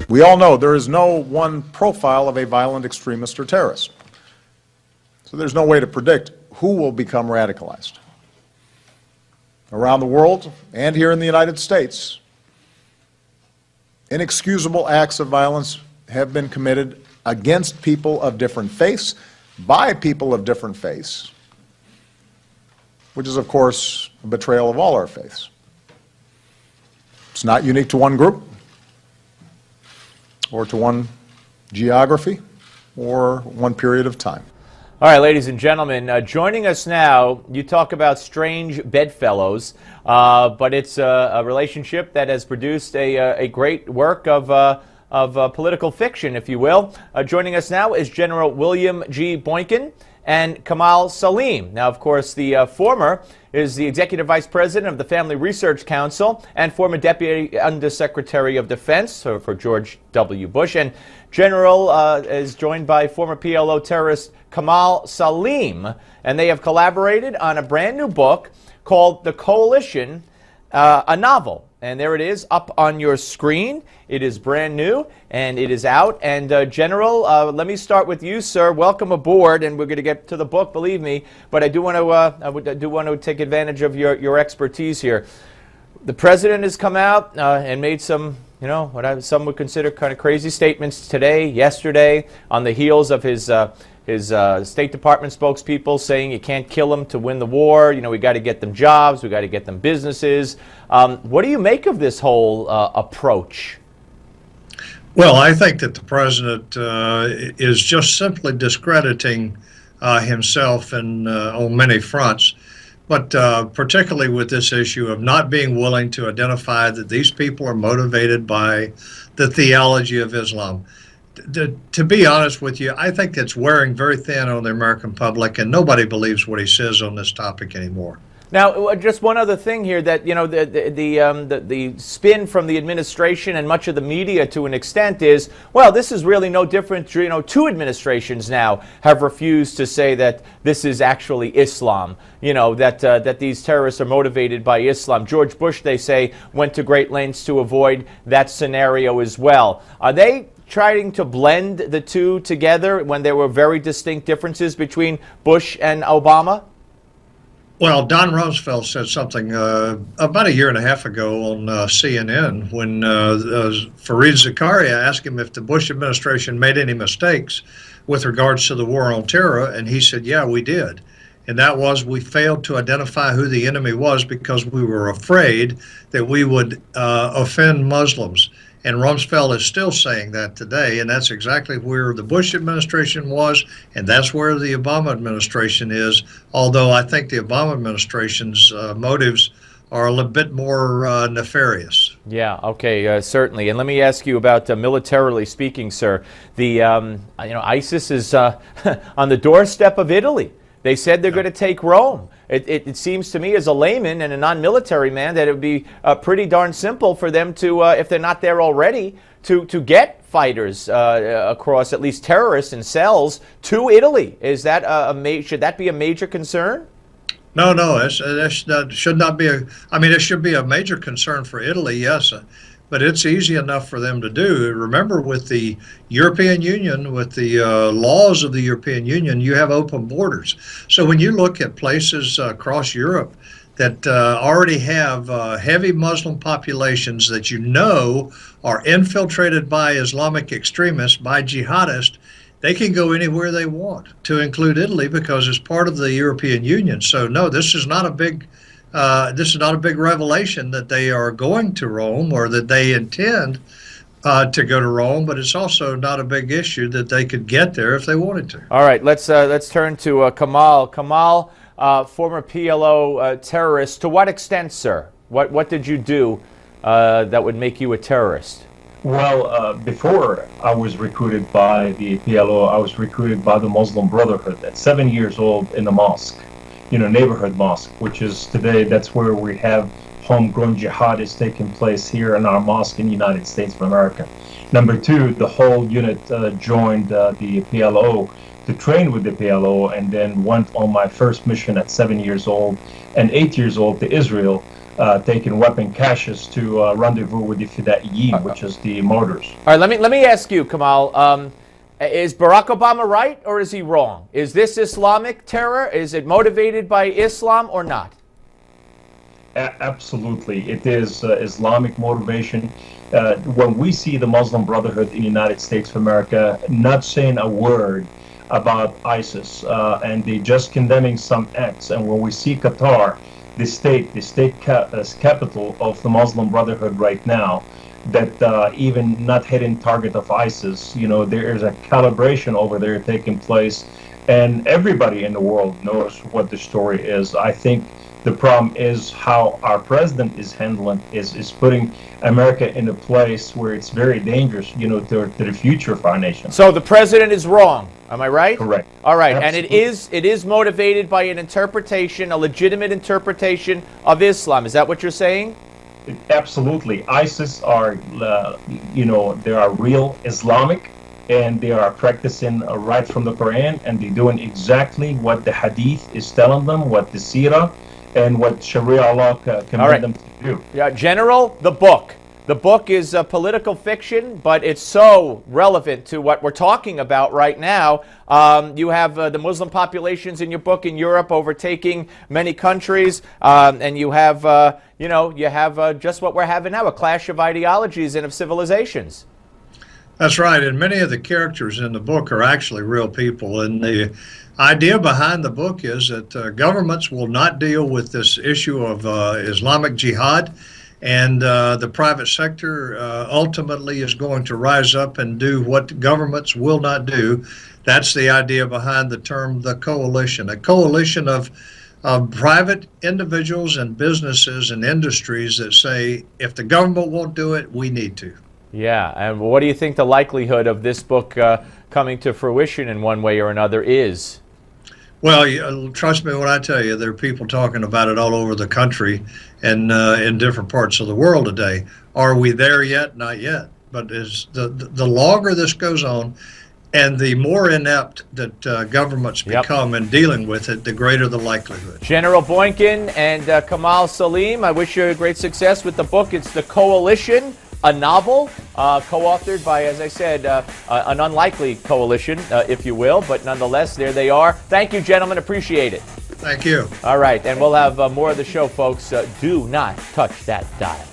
We all know there is no one profile of a violent extremist or terrorist. So there's no way to predict who will become radicalized. Around the world and here in the United States, inexcusable acts of violence have been committed against people of different faiths, by people of different faiths, which is, of course, a betrayal of all our faiths. It's not unique to one group, or to one geography, or one period of time. All right, ladies and gentlemen, joining us now, you talk about strange bedfellows, but it's a relationship that has produced a great work of political fiction, if you will. Joining us now is General William G. Boykin and Kamal Saleem. Now, of course, the former is the Executive Vice President of the Family Research Council and former Deputy Undersecretary of Defense for George W. Bush. And General is joined by former PLO terrorist Kamal Saleem, and they have collaborated on a brand new book called The Coalition, a novel. And there it is up on your screen. It is brand new and it is out. And General, let me start with you, sir. Welcome aboard, and we're going to get to the book, believe me. But I do want to take advantage of your expertise here. The president has come out and made some, what some would consider kind of crazy statements today, yesterday, on the heels of his State Department spokespeople saying you can't kill them to win the war. We got to get them jobs. We got to get them businesses. What do you make of this whole approach? Well, I think that the president is just simply discrediting himself on many fronts, but particularly with this issue of not being willing to identify that these people are motivated by the theology of Islam. To be honest with you, I think that's wearing very thin on the American public, and nobody believes what he says on this topic anymore. Now, just one other thing here, that the spin from the administration and much of the media, to an extent, is, well, this is really no different. Two administrations now have refused to say that this is actually Islam. That these terrorists are motivated by Islam. George Bush, they say, went to great lengths to avoid that scenario as well. Are they trying to blend the two together when there were very distinct differences between Bush and Obama? Well, Don Rumsfeld said something about a year and a half ago on CNN when Fareed Zakaria asked him if the Bush administration made any mistakes with regards to the war on terror, and he said, yeah, we did. And that was, we failed to identify who the enemy was because we were afraid that we would offend Muslims. And Rumsfeld is still saying that today, and that's exactly where the Bush administration was, and that's where the Obama administration is, although I think the Obama administration's motives are a little bit more nefarious. Yeah, okay, certainly. And let me ask you about, militarily speaking, sir, the ISIS is on the doorstep of Italy. They said they're going to take Rome. It seems to me, as a layman and a non-military man, that it would be pretty darn simple for them to, if they're not there already, to get fighters across, at least terrorists and cells, to Italy. Is that should that be a major concern? No, that should not be it should be a major concern for Italy, yes. But it's easy enough for them to do. Remember, with the European Union, with the laws of the European Union, you have open borders. So when you look at places across Europe that already have heavy Muslim populations that are infiltrated by Islamic extremists, by jihadists, they can go anywhere they want, to include Italy, because it's part of the European Union. So no, this is not a big revelation that they are going to Rome or that they intend to go to Rome, but it's also not a big issue that they could get there if they wanted to. All right, let's turn to Kamal. Kamal, former PLO terrorist. To what extent, sir? What did you do that would make you a terrorist? Well, before I was recruited by the PLO, I was recruited by the Muslim Brotherhood at 7 years old in the mosque. Neighborhood mosque, which is today, that's where we have homegrown jihadists taking place here in our mosque in the United States of America. Number two, the whole unit joined the PLO to train with the PLO, and then went on my first mission at 7 years old and 8 years old to Israel taking weapon caches to rendezvous with the Fidaiyin, which is the martyrs. All right, let me ask you, Kamal. Is Barack Obama right or is he wrong? Is this Islamic terror? Is it motivated by Islam or not? Absolutely, it is Islamic motivation. When we see the Muslim Brotherhood in the United States of America not saying a word about ISIS, and they just condemning some acts, and when we see Qatar, the state capital of the Muslim Brotherhood right now, that even not hitting target of ISIS, there is a calibration over there taking place, and everybody in the world knows what the story is. I think the problem is how our president is handling, is putting America in a place where it's very dangerous, to the future of our nation. So the president is wrong. Am I right? Correct. All right, Absolutely. and it is motivated by an interpretation, a legitimate interpretation of Islam. Is that what you're saying? Absolutely. ISIS are, they are real Islamic, and they are practicing right from the Quran, and they're doing exactly what the Hadith is telling them, what the Seerah, and what Sharia law command them to do. Yeah, General, the book. The book is political fiction, but it's so relevant to what we're talking about right now. You have the Muslim populations in your book in Europe overtaking many countries, and you have, just what we're having now, a clash of ideologies and of civilizations. That's right, and many of the characters in the book are actually real people, and the idea behind the book is that governments will not deal with this issue of Islamic jihad, and the private sector ultimately is going to rise up and do what governments will not do. That's the idea behind the term the coalition, a coalition of private individuals and businesses and industries that say, if the government won't do it, we need to. Yeah, and what do you think the likelihood of this book coming to fruition in one way or another is? Well, trust me when I tell you, there are people talking about it all over the country and in different parts of the world today. Are we there yet? Not yet. But as the longer this goes on, and the more inept that governments become in dealing with it, the greater the likelihood. General Boykin and Kamal Saleem, I wish you great success with the book. It's The Coalition, a novel co-authored by, as I said, an unlikely coalition, if you will, but nonetheless, there they are. Thank you, gentlemen. Appreciate it. Thank you. All right, and we'll have more of the show, folks. Do not touch that dial.